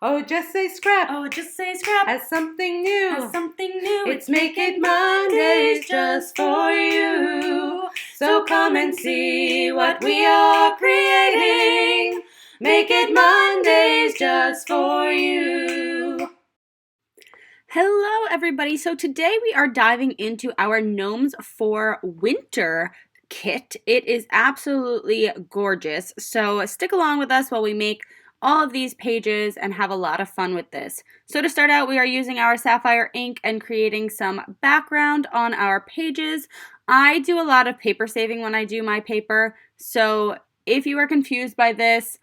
Oh, just say scrap. Oh, just say scrap. As something new. As something new. It's Make It Mondays just for you. So come and see what we are creating. Make It Mondays just for you. Hello, everybody. So today we are diving into our Gnomes for Winter kit. It is absolutely gorgeous. So stick along with us while we make all of these pages and have a lot of fun with this. So to start out, we are using our sapphire ink and creating some background on our pages. I do a lot of paper saving when I do my paper. So if you are confused by this,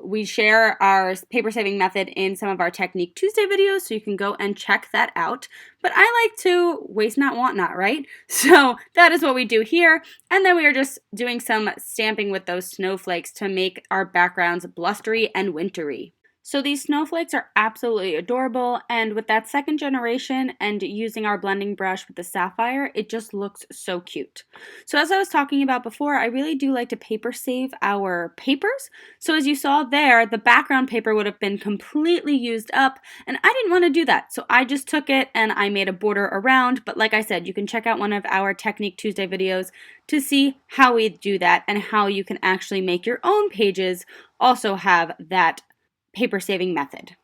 we share our paper saving method in some of our Technique Tuesday videos, so you can go and check that out. But I like to waste not, want not, right? So that is what we do here. And then we are just doing some stamping with those snowflakes to make our backgrounds blustery and wintry. So these snowflakes are absolutely adorable, and with that second generation and using our blending brush with the sapphire, it just looks so cute. So as I was talking about before, I really do like to paper save our papers. So as you saw there, the background paper would have been completely used up, and I didn't want to do that. So I just took it and I made a border around, but like I said, you can check out one of our Technique Tuesday videos to see how we do that and how you can actually make your own pages also have that paper saving method.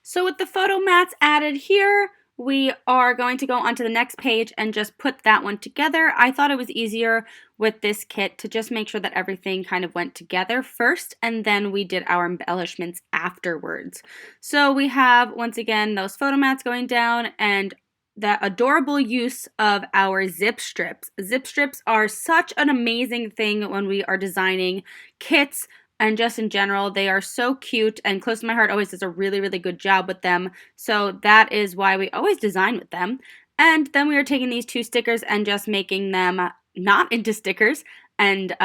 So with the photo mats added here, we are going to go onto the next page and just put that one together. I thought it was easier with this kit to just make sure that everything kind of went together first, and then we did our embellishments afterwards. So we have, once again, those photo mats going down and the adorable use of our zip strips. Zip strips are such an amazing thing when we are designing kits. And just in general, they are so cute, and Close to My Heart always does a really, really good job with them. So that is why we always design with them. And then we are taking these two stickers and just making them not into stickers and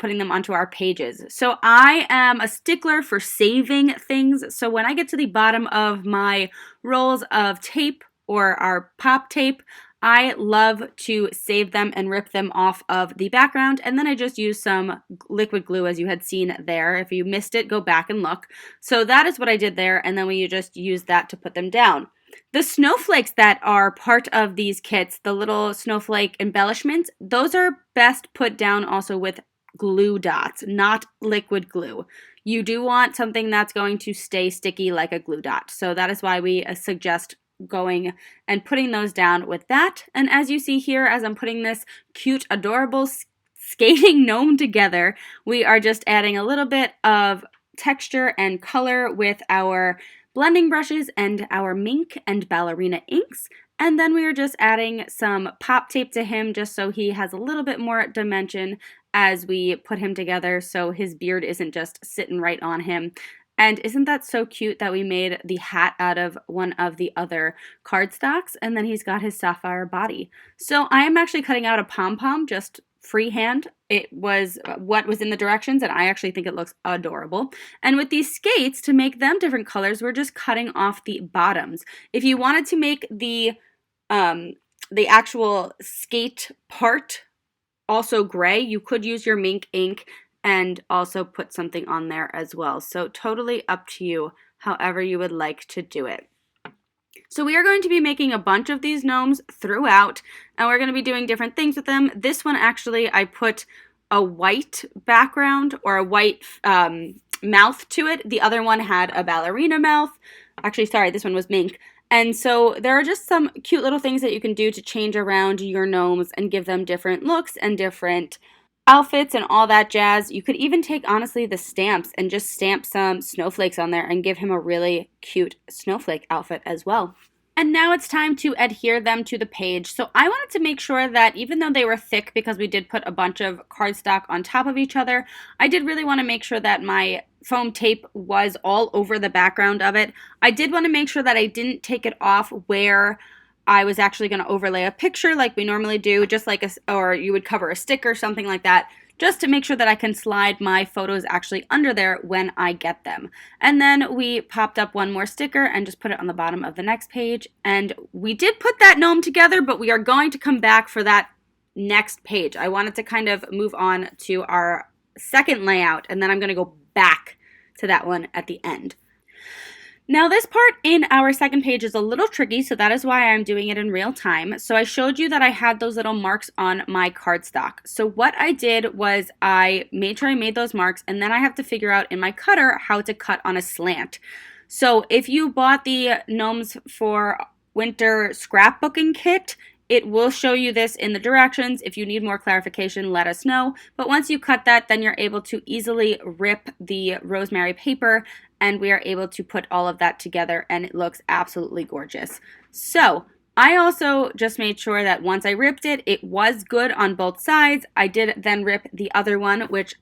putting them onto our pages. So I am a stickler for saving things. So when I get to the bottom of my rolls of tape or our pop tape, I love to save them and rip them off of the background, and then I just use some liquid glue as you had seen there. If you missed it, go back and look. So that is what I did there, and then we just use that to put them down. The snowflakes that are part of these kits, the little snowflake embellishments, those are best put down also with glue dots, not liquid glue. You do want something that's going to stay sticky like a glue dot. So that is why we suggest going and putting those down with that. And as you see here, as I'm putting this cute, adorable skating gnome together, we are just adding a little bit of texture and color with our blending brushes and our mink and ballerina inks. And then we are just adding some pop tape to him just so he has a little bit more dimension as we put him together, so his beard isn't just sitting right on him. And isn't that so cute that we made the hat out of one of the other cardstocks, and then he's got his sapphire body. So I am actually cutting out a pom-pom just freehand. It was what was in the directions, and I actually think it looks adorable. And with these skates, to make them different colors, we're just cutting off the bottoms. If you wanted to make the actual skate part also gray, you could use your mink ink and also put something on there as well. So totally up to you, however you would like to do it. So we are going to be making a bunch of these gnomes throughout, and we're going to be doing different things with them. This one actually, I put a white background or a white mouth to it. The other one had a ballerina mouth. Actually, sorry, this one was mink. And so there are just some cute little things that you can do to change around your gnomes and give them different looks and different outfits and all that jazz. You could even take, honestly, the stamps and just stamp some snowflakes on there and give him a really cute snowflake outfit as well. And now it's time to adhere them to the page. So I wanted to make sure that even though they were thick, because we did put a bunch of cardstock on top of each other, I did really want to make sure that my foam tape was all over the background of it. I did want to make sure that I didn't take it off where I was actually going to overlay a picture like we normally do, just like or you would cover a sticker, something like that, just to make sure that I can slide my photos actually under there when I get them. And then we popped up one more sticker and just put it on the bottom of the next page. And we did put that gnome together, but we are going to come back for that next page. I wanted to kind of move on to our second layout, and then I'm going to go back to that one at the end. Now this part in our second page is a little tricky, so that is why I'm doing it in real time. So I showed you that I had those little marks on my cardstock. So what I did was I made sure I made those marks, and then I have to figure out in my cutter how to cut on a slant. So if you bought the Gnomes for Winter Scrapbooking Kit, it will show you this in the directions. If you need more clarification, let us know. But once you cut that, then you're able to easily rip the rosemary paper, and we are able to put all of that together, and it looks absolutely gorgeous. So I also just made sure that once I ripped it, it was good on both sides. I did then rip the other one, which,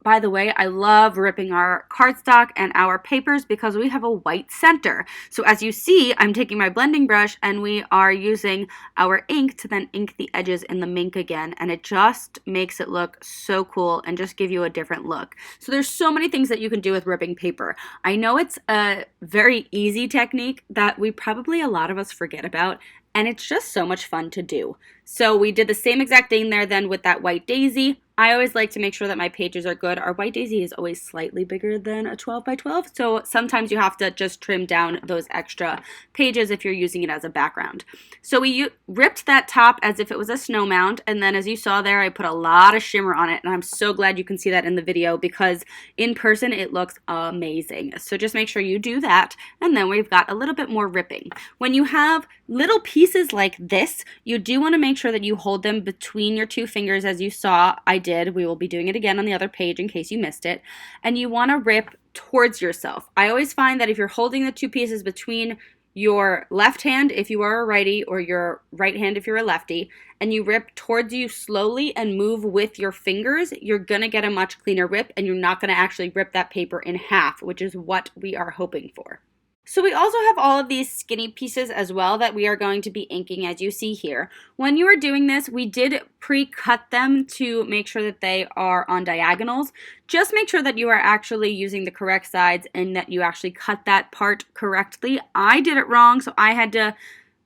by the way, I love ripping our cardstock and our papers because we have a white center. So as you see, I'm taking my blending brush and we are using our ink to then ink the edges in the Mink again, and it just makes it look so cool and just give you a different look. So there's so many things that you can do with ripping paper. I know it's a very easy technique that a lot of us forget about, and it's just so much fun to do. So we did the same exact thing there then with that white daisy. I always like to make sure that my pages are good. Our white daisy is always slightly bigger than a 12 by 12, so sometimes you have to just trim down those extra pages if you're using it as a background. So we ripped that top as if it was a snow mound, and then as you saw there, I put a lot of shimmer on it, and I'm so glad you can see that in the video because in person it looks amazing. So just make sure you do that, and then we've got a little bit more ripping. When you have little pieces like this, you do want to make sure that you hold them between your two fingers as you saw I did. We will be doing it again on the other page in case you missed it. And you want to rip towards yourself. I always find that if you're holding the two pieces between your left hand if you are a righty or your right hand if you're a lefty, and you rip towards you slowly and move with your fingers, you're going to get a much cleaner rip and you're not going to actually rip that paper in half, which is what we are hoping for. So we also have all of these skinny pieces as well that we are going to be inking as you see here. When you are doing this, we did pre-cut them to make sure that they are on diagonals. Just make sure that you are actually using the correct sides and that you actually cut that part correctly. I did it wrong, so I had to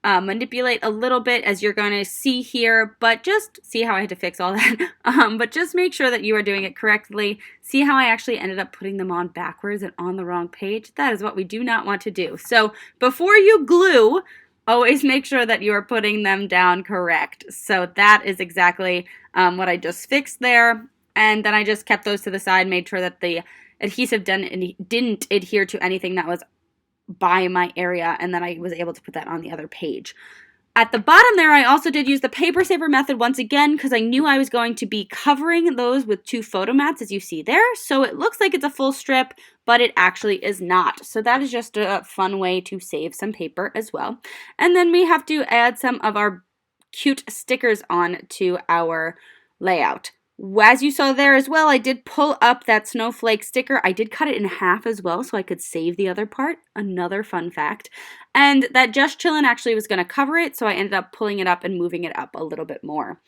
manipulate a little bit as you're going to see here, but just see how I had to fix all that. But just make sure that you are doing it correctly. See how I actually ended up putting them on backwards and on the wrong page? That is what we do not want to do. So before you glue, always make sure that you are putting them down correct. So that is exactly what I just fixed there. And then I just kept those to the side, made sure that the adhesive didn't adhere to anything that was by my area, and then I was able to put that on the other page. At the bottom there, I also did use the paper saver method once again because I knew I was going to be covering those with 2 photo mats as you see there. So it looks like it's a full strip, but it actually is not. So that is just a fun way to save some paper as well. And then we have to add some of our cute stickers on to our layout. As you saw there as well, I did pull up that snowflake sticker. I did cut it in half as well so I could save the other part. Another fun fact. And that Just Chillin' actually was going to cover it, so I ended up pulling it up and moving it up a little bit more.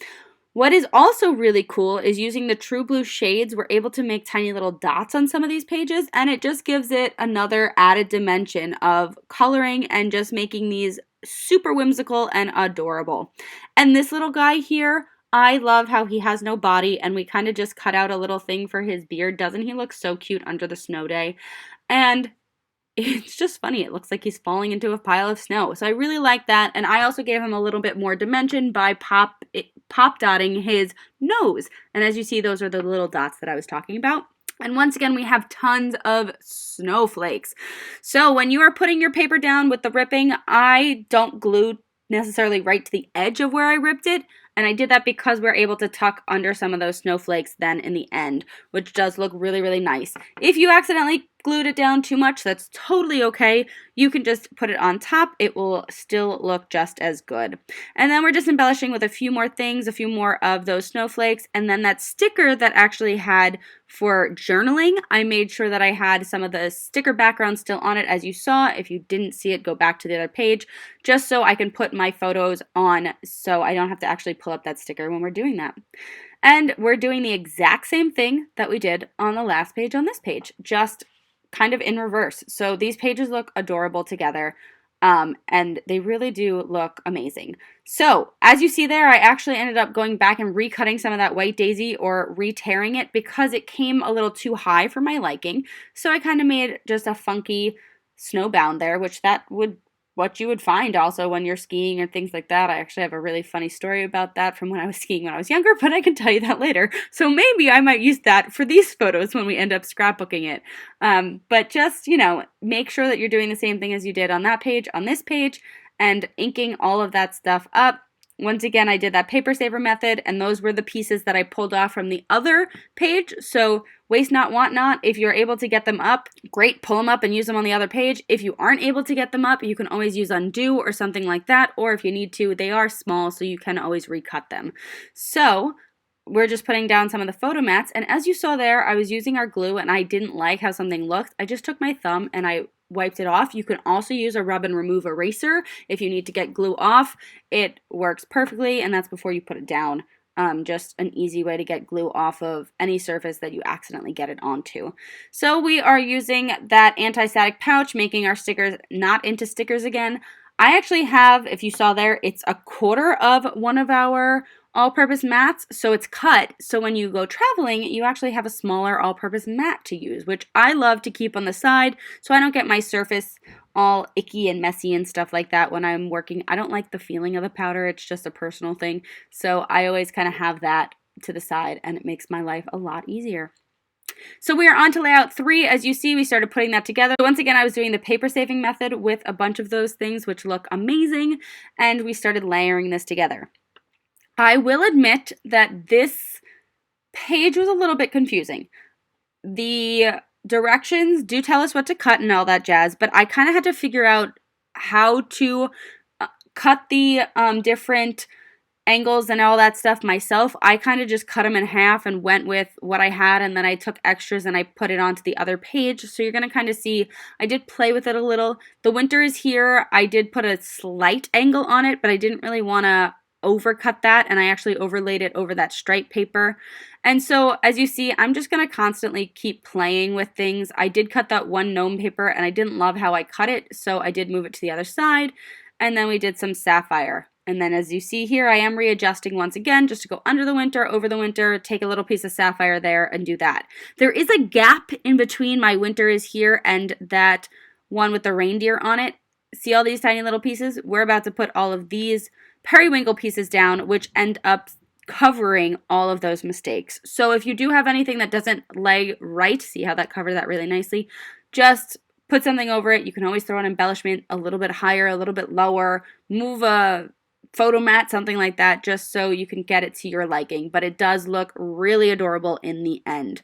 What is also really cool is using the True Blue shades, we're able to make tiny little dots on some of these pages, and it just gives it another added dimension of coloring and just making these super whimsical and adorable. And this little guy here, I love how he has no body, and we kind of just cut out a little thing for his beard. Doesn't he look so cute under the snow day? And it's just funny. It looks like he's falling into a pile of snow. So I really like that. And I also gave him a little bit more dimension by pop dotting his nose. And as you see, those are the little dots that I was talking about. And once again, we have tons of snowflakes. So when you are putting your paper down with the ripping, I don't glue necessarily right to the edge of where I ripped it. And I did that because we're able to tuck under some of those snowflakes then in the end, which does look really, really nice. If you accidentally glued it down too much, that's totally okay. You can just put it on top. It will still look just as good. And then we're just embellishing with a few more things, a few more of those snowflakes. And then that sticker that actually had for journaling, I made sure that I had some of the sticker background still on it as you saw. If you didn't see it, go back to the other page, just so I can put my photos on so I don't have to actually pull up that sticker when we're doing that. And we're doing the exact same thing that we did on the last page on this page, just kind of in reverse. So these pages look adorable together. And they really do look amazing. So as you see there, I actually ended up going back and recutting some of that white daisy or re-tearing it because it came a little too high for my liking. So I kind of made just a funky snowbound there, which that would what you would find also when you're skiing and things like that. I actually have a really funny story about that from when I was skiing when I was younger, but I can tell you that later. So maybe I might use that for these photos when we end up scrapbooking it. But just, make sure that you're doing the same thing as you did on that page, on this page, and inking all of that stuff up. Once again, I did that paper saver method, and those were the pieces that I pulled off from the other page. So waste not, want not. If you're able to get them up, great, pull them up and use them on the other page. If you aren't able to get them up, you can always use undo or something like that. Or if you need to, they are small, so you can always recut them. So we're just putting down some of the photo mats. And as you saw there, I was using our glue and I didn't like how something looked. I just took my thumb and I wiped it off. You can also use a rub and remove eraser if you need to get glue off. It works perfectly, and that's before you put it down. Just an easy way to get glue off of any surface that you accidentally get it onto. So we are using that anti-static pouch, making our stickers not into stickers again. I actually have, if you saw there, it's a quarter of one of our all-purpose mats, so it's cut, so when you go traveling, you actually have a smaller all-purpose mat to use, which I love to keep on the side, so I don't get my surface all icky and messy and stuff like that when I'm working. I don't like the feeling of the powder, it's just a personal thing, so I always kind of have that to the side, and it makes my life a lot easier. So we are on to layout 3. As you see, we started putting that together. So once again, I was doing the paper saving method with a bunch of those things, which look amazing, and we started layering this together. I will admit that this page was a little bit confusing. The directions do tell us what to cut and all that jazz, but I kind of had to figure out how to cut the different angles and all that stuff myself. I kind of just cut them in half and went with what I had, and then I took extras and I put it onto the other page. So you're going to kind of see, I did play with it a little. The winter is here. I did put a slight angle on it, but I didn't really want to overcut that, and I actually overlaid it over that stripe paper. And so as you see, I'm just going to constantly keep playing with things. I did cut that one gnome paper and I didn't love how I cut it, so I did move it to the other side, and then we did some sapphire. And then as you see here, I am readjusting once again just to go under the winter, over the winter, take a little piece of sapphire there and do that. There is a gap in between my winter is here and that one with the reindeer on it. See all these tiny little pieces? We're about to put all of these periwinkle pieces down, which end up covering all of those mistakes. So if you do have anything that doesn't lay right, see how that covered that really nicely, just put something over it. You can always throw an embellishment a little bit higher, a little bit lower, move a photo mat, something like that, just so you can get it to your liking. But it does look really adorable in the end.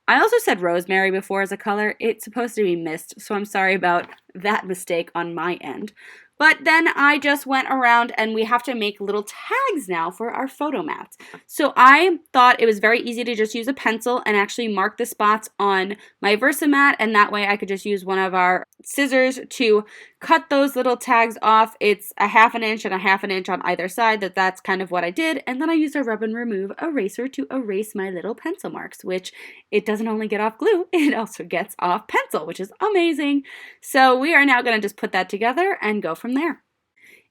I also said rosemary before as a color. It's supposed to be mist, so I'm sorry about that mistake on my end. But then I just went around and we have to make little tags now for our photo mats. So I thought it was very easy to just use a pencil and actually mark the spots on my Versamat, and that way I could just use one of our scissors to cut those little tags off. It's a 1/2 inch and a 1/2 inch on either side. That's kind of what I did. And then I used a rub and remove eraser to erase my little pencil marks, which it doesn't only get off glue, it also gets off pencil, which is amazing. So we are now going to just put that together and go from there.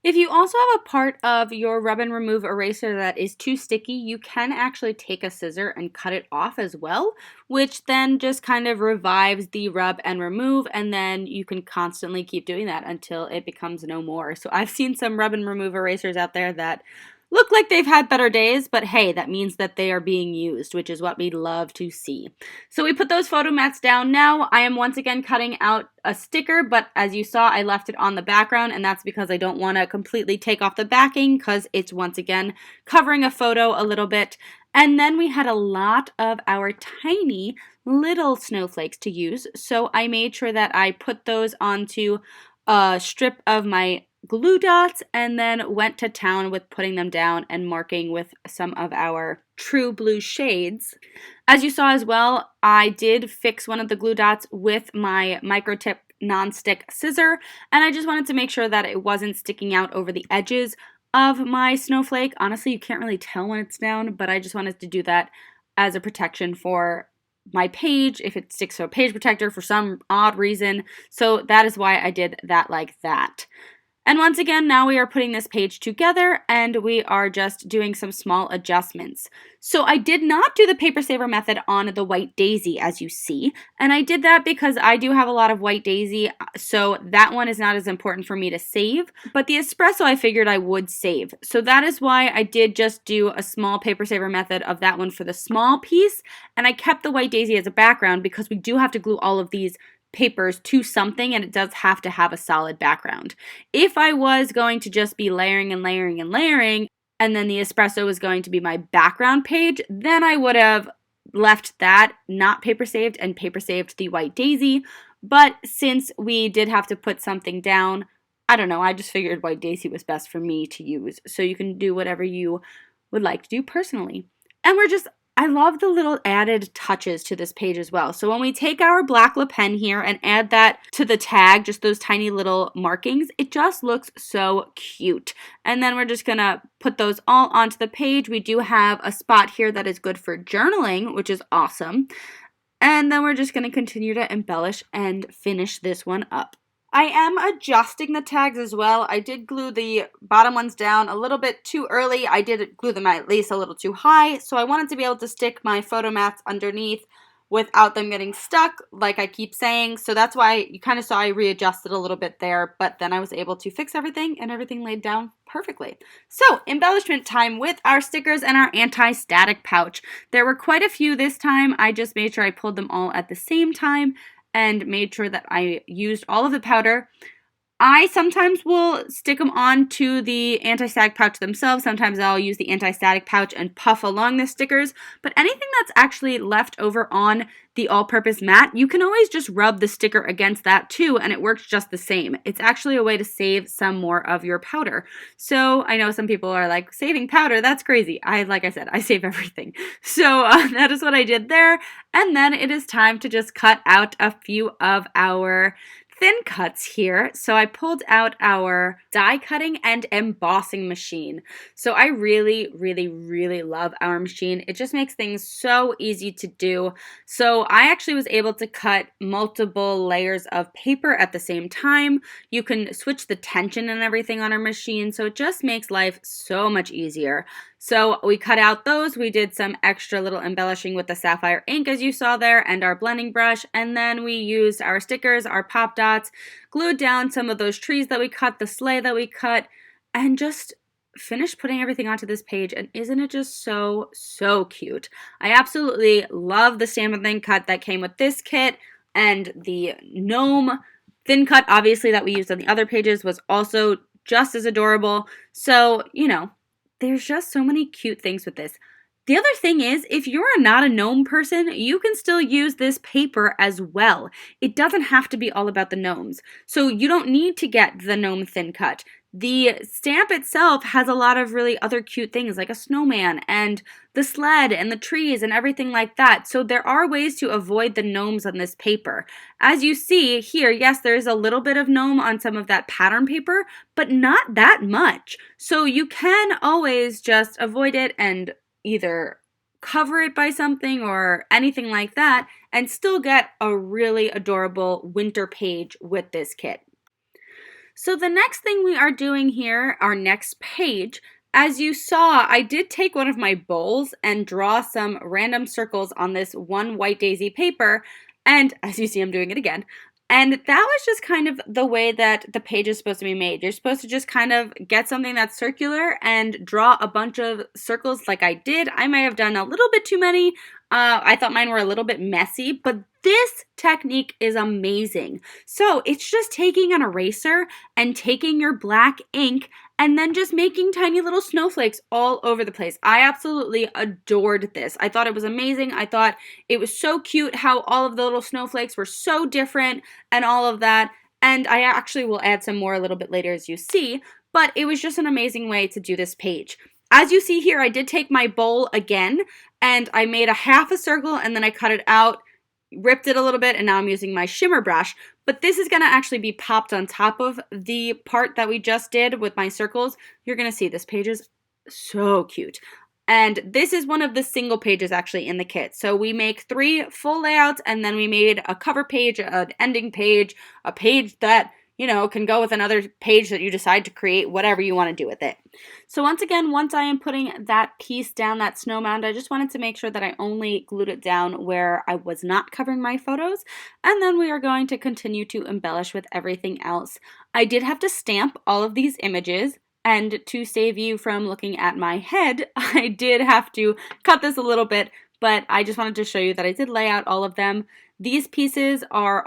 If you also have a part of your rub and remove eraser that is too sticky, you can actually take a scissor and cut it off as well, which then just kind of revives the rub and remove, and then you can constantly keep doing that until it becomes no more. So I've seen some rub and remove erasers out there that look like they've had better days, but hey, that means that they are being used, which is what we love to see. So we put those photo mats down now. I am once again cutting out a sticker, but as you saw, I left it on the background, and that's because I don't want to completely take off the backing because it's once again covering a photo a little bit. And then we had a lot of our tiny little snowflakes to use, so I made sure that I put those onto a strip of my glue dots and then went to town with putting them down and marking with some of our true blue shades. As you saw as well, I did fix one of the glue dots with my micro tip non-stick scissor, and I just wanted to make sure that it wasn't sticking out over the edges of my snowflake. Honestly, you can't really tell when it's down, but I just wanted to do that as a protection for my page if it sticks to a page protector for some odd reason. So that is why I did that like that. And once again, now we are putting this page together and we are just doing some small adjustments. So I did not do the paper saver method on the white daisy, as you see. And I did that because I do have a lot of white daisy, so that one is not as important for me to save. But the espresso I figured I would save. So that is why I did just do a small paper saver method of that one for the small piece. And I kept the white daisy as a background because we do have to glue all of these papers to something, and it does have to have a solid background. If I was going to just be layering and layering and layering, and then the espresso was going to be my background page, then I would have left that not paper saved and paper saved the white daisy. But since we did have to put something down, I don't know, I just figured white daisy was best for me to use. So you can do whatever you would like to do personally. And I love the little added touches to this page as well. So when we take our black lip pen here and add that to the tag, just those tiny little markings, it just looks so cute. And then we're just gonna put those all onto the page. We do have a spot here that is good for journaling, which is awesome. And then we're just gonna continue to embellish and finish this one up. I am adjusting the tags as well. I did glue the bottom ones down a little bit too early. I did glue them at least a little too high, so I wanted to be able to stick my photo mats underneath without them getting stuck, like I keep saying. So that's why you kind of saw I readjusted a little bit there, but then I was able to fix everything and everything laid down perfectly. So embellishment time with our stickers and our anti-static pouch. There were quite a few this time. I just made sure I pulled them all at the same time and made sure that I used all of the powder. I sometimes will stick them onto the anti-static pouch themselves. Sometimes I'll use the anti-static pouch and puff along the stickers. But anything that's actually left over on the all-purpose mat, you can always just rub the sticker against that too, and it works just the same. It's actually a way to save some more of your powder. So I know some people are like, saving powder, that's crazy. Like I said, I save everything. So that is what I did there. And then it is time to just cut out a few of our thin cuts here. So I pulled out our die cutting and embossing machine. So I really, really, really love our machine. It just makes things so easy to do. So I actually was able to cut multiple layers of paper at the same time. You can switch the tension and everything on our machine. So it just makes life so much easier. So we cut out those, we did some extra little embellishing with the sapphire ink as you saw there and our blending brush, and then we used our stickers, our pop dots, glued down some of those trees that we cut, the sleigh that we cut, and just finished putting everything onto this page. And isn't it just so, so cute? I absolutely love the stamp and thin cut that came with this kit, and the gnome thin cut, obviously, that we used on the other pages was also just as adorable. So, you know, there's just so many cute things with this. The other thing is, if you're not a gnome person, you can still use this paper as well. It doesn't have to be all about the gnomes. So you don't need to get the gnome thin cut. The stamp itself has a lot of really other cute things like a snowman and the sled and the trees and everything like that. So there are ways to avoid the gnomes on this paper. As you see here, yes, there's a little bit of gnome on some of that pattern paper, but not that much. So you can always just avoid it and either cover it by something or anything like that and still get a really adorable winter page with this kit. So the next thing we are doing here, our next page, as you saw, I did take one of my bowls and draw some random circles on this one white daisy paper, and as you see, I'm doing it again. And that was just kind of the way that the page is supposed to be made. You're supposed to just kind of get something that's circular and draw a bunch of circles like I did. I might have done a little bit too many. I thought mine were a little bit messy, but this technique is amazing. So it's just taking an eraser and taking your black ink and then just making tiny little snowflakes all over the place. I absolutely adored this. I thought it was amazing. I thought it was so cute how all of the little snowflakes were so different and all of that. And I actually will add some more a little bit later as you see, but it was just an amazing way to do this page. As you see here, I did take my bowl again and I made a half a circle and then I cut it out, ripped it a little bit, and now I'm using my shimmer brush. But this is going to actually be popped on top of the part that we just did with my circles. You're going to see this page is so cute. And this is one of the single pages actually in the kit. So we make 3 full layouts and then we made a cover page, an ending page, a page that can go with another page that you decide to create, whatever you want to do with it. So once again, once I am putting that piece down, that snow mound, I just wanted to make sure that I only glued it down where I was not covering my photos. And then we are going to continue to embellish with everything else. I did have to stamp all of these images. And to save you from looking at my head, I did have to cut this a little bit, but I just wanted to show you that I did lay out all of them. These pieces are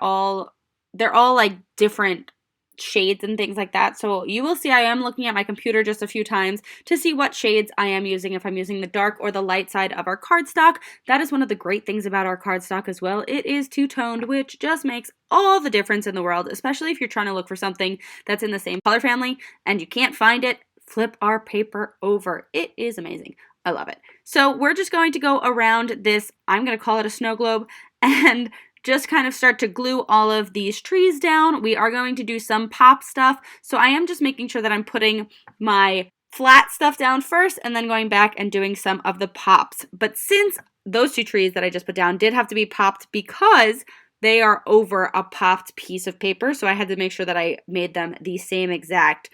they're all like different shades and things like that. So you will see I am looking at my computer just a few times to see what shades I am using, if I'm using the dark or the light side of our cardstock. That is one of the great things about our cardstock as well. It is two-toned, which just makes all the difference in the world, especially if you're trying to look for something that's in the same color family and you can't find it. Flip our paper over. It is amazing. I love it. So we're just going to go around this, I'm going to call it a snow globe, and just kind of start to glue all of these trees down. We are going to do some pop stuff. So I am just making sure that I'm putting my flat stuff down first and then going back and doing some of the pops. But since those two trees that I just put down did have to be popped because they are over a popped piece of paper, so I had to make sure that I made them the same exact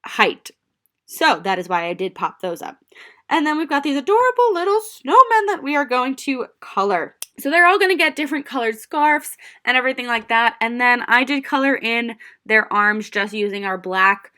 height. So that is why I did pop those up. And then we've got these adorable little snowmen that we are going to color. So they're all going to get different colored scarves and everything like that. And then I did color in their arms just using our black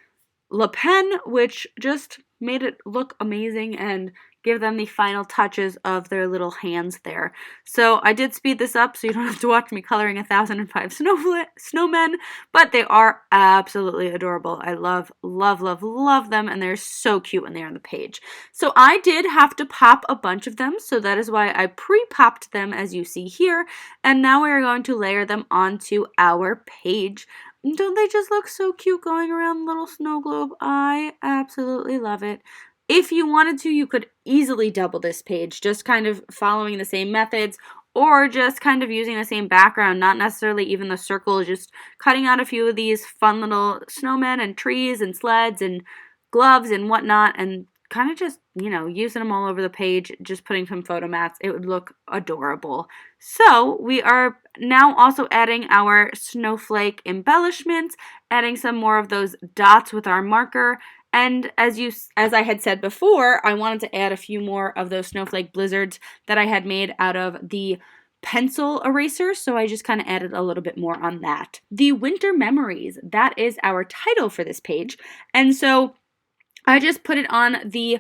Le Pen, which just made it look amazing and give them the final touches of their little hands there. So I did speed this up so you don't have to watch me coloring 1005 snowmen, but they are absolutely adorable. I love, love, love, love them, and they're so cute when they're on the page. So I did have to pop a bunch of them, so that is why I pre-popped them as you see here, and now we are going to layer them onto our page. Don't they just look so cute going around the little snow globe? I absolutely love it. If you wanted to, you could easily double this page, just kind of following the same methods or just kind of using the same background, not necessarily even the circle, just cutting out a few of these fun little snowmen and trees and sleds and gloves and whatnot and kind of just, using them all over the page, just putting some photo mats. It would look adorable. So we are now also adding our snowflake embellishments, adding some more of those dots with our marker. And as I had said before, I wanted to add a few more of those snowflake blizzards that I had made out of the pencil eraser, so I just kind of added a little bit more on that. The Winter Memories, that is our title for this page. And so I just put it on the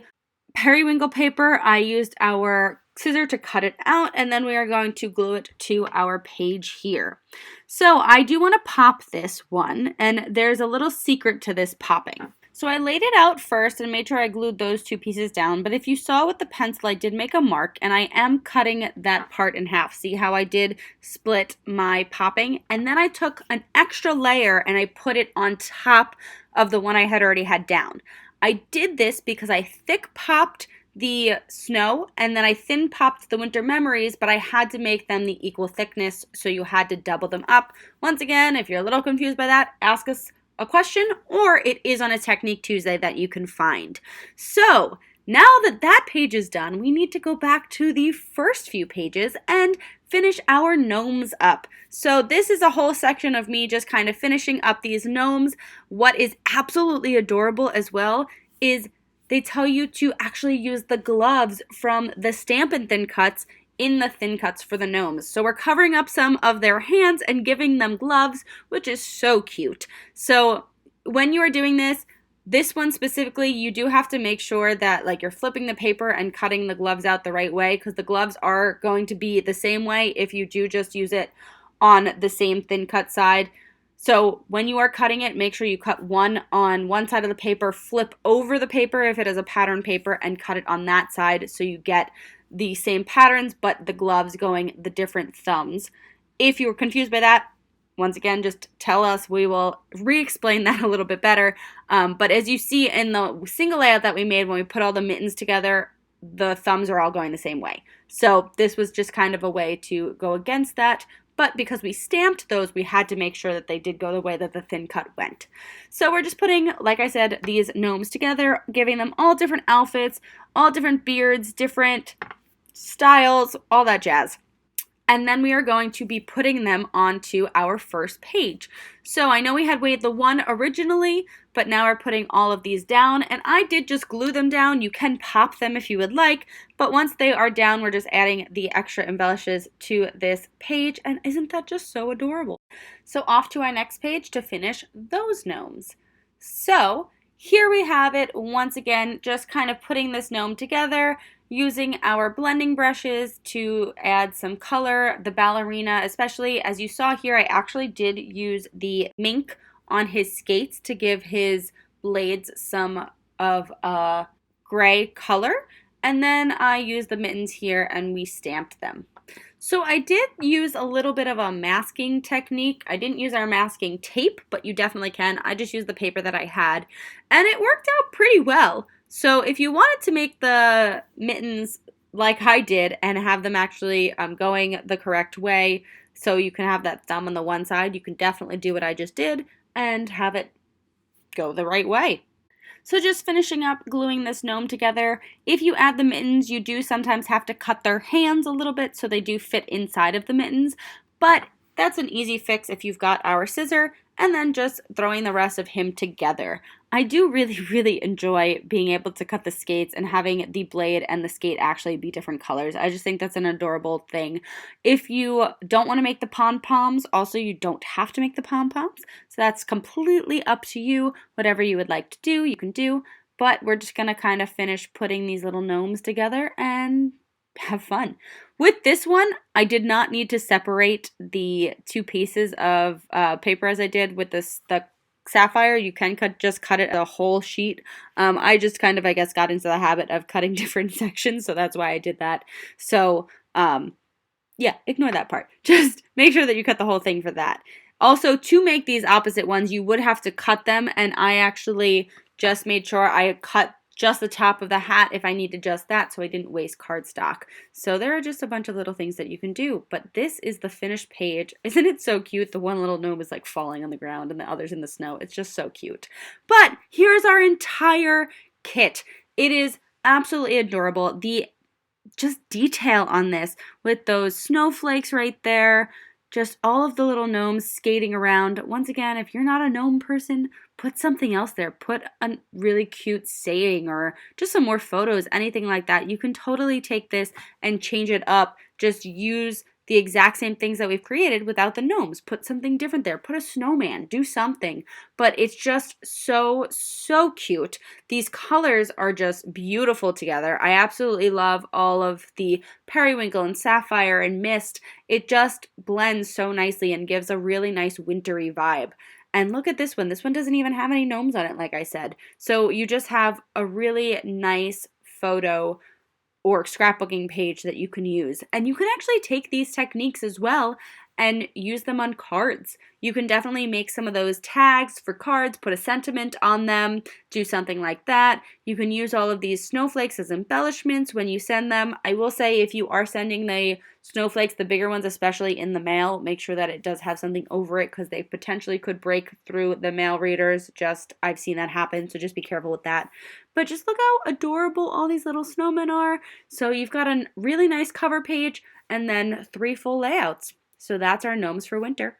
periwinkle paper. I used our scissor to cut it out, and then we are going to glue it to our page here. So I do want to pop this one, and there's a little secret to this popping. So I laid it out first and made sure I glued those two pieces down, but if you saw with the pencil, I did make a mark, and I am cutting that part in half. See how I did split my popping? And then I took an extra layer and I put it on top of the one I had already had down. I did this because I thick popped the snow and then I thin popped the Winter Memories, but I had to make them the equal thickness, so you had to double them up. Once again, if you're a little confused by that, ask us a question, or it is on a Technique Tuesday that you can find. So now that that page is done, we need to go back to the first few pages and finish our gnomes up. So this is a whole section of me just kind of finishing up these gnomes. What is absolutely adorable as well is they tell you to actually use the gloves from the Stampin' Thin Cuts in the thin cuts for the gnomes. So we're covering up some of their hands and giving them gloves, which is so cute. So when you are doing this one specifically, you do have to make sure that you're flipping the paper and cutting the gloves out the right way, because the gloves are going to be the same way if you do just use it on the same thin cut side. So when you are cutting it, make sure you cut one on one side of the paper, flip over the paper if it is a pattern paper, and cut it on that side so you get the same patterns, but the gloves going the different thumbs. If you were confused by that, once again, just tell us. We will re-explain that a little bit better. But as you see in the single layout that we made when we put all the mittens together, the thumbs are all going the same way. So this was just kind of a way to go against that. But because we stamped those, we had to make sure that they did go the way that the thin cut went. So we're just putting, like I said, these gnomes together, giving them all different outfits, all different beards, different styles, all that jazz. And then we are going to be putting them onto our first page. So I know we had made the one originally, but now we're putting all of these down, and I did just glue them down. You can pop them if you would like, but once they are down, we're just adding the extra embellishes to this page, and isn't that just so adorable? So off to our next page to finish those gnomes. So here we have it once again, just kind of putting this gnome together, using our blending brushes to add some color. The ballerina, especially as you saw here, I actually did use the mink on his skates to give his blades some of a gray color. And then I used the mittens here and we stamped them. So I did use a little bit of a masking technique. I didn't use our masking tape, but you definitely can. I just used the paper that I had, and it worked out pretty well. So if you wanted to make the mittens like I did and have them actually going the correct way, so you can have that thumb on the one side, you can definitely do what I just did and have it go the right way. So just finishing up gluing this gnome together. If you add the mittens, you do sometimes have to cut their hands a little bit so they do fit inside of the mittens, but that's an easy fix if you've got our scissor, and then just throwing the rest of him together. I do really enjoy being able to cut the skates and having the blade and the skate actually be different colors. I just think that's an adorable thing. If you don't want to make the pom-poms, also you don't have to make the pom-poms. So that's completely up to you. Whatever you would like to do, you can do. But we're just going to kind of finish putting these little gnomes together and have fun. With this one, I did not need to separate the two pieces of paper as I did with the sapphire. You can just cut it a whole sheet. I just kind of, I guess, got into the habit of cutting different sections, so that's why I did that. So, yeah, ignore that part. Just make sure that you cut the whole thing for that. Also, to make these opposite ones, you would have to cut them, and I actually just made sure I cut just the top of the hat if I needed just that, so I didn't waste cardstock. So there are just a bunch of little things that you can do, but this is the finished page. Isn't it so cute? The one little gnome is like falling on the ground and the other's in the snow. It's just so cute. But here's our entire kit. It is absolutely adorable. The just detail on this with those snowflakes right there, just all of the little gnomes skating around. Once again, if you're not a gnome person, put something else there. Put a really cute saying or just some more photos, anything like that. You can totally take this and change it up. Just use the exact same things that we've created without the gnomes. Put something different there. Put a snowman. Do something. But it's just so cute. These colors are just beautiful together. I absolutely love all of the periwinkle and sapphire and mist. It just blends so nicely and gives a really nice wintry vibe. And look at this one. This one doesn't even have any gnomes on it, like I said. So you just have a really nice photo or scrapbooking page that you can use. And you can actually take these techniques as well and use them on cards. You can definitely make some of those tags for cards, put a sentiment on them, do something like that. You can use all of these snowflakes as embellishments when you send them. I will say if you are sending the snowflakes, the bigger ones especially, in the mail, make sure that it does have something over it because they potentially could break through the mail readers. I've seen that happen, so just be careful with that. But just look how adorable all these little snowmen are. So you've got a really nice cover page and then 3 full layouts. So that's our gnomes for winter.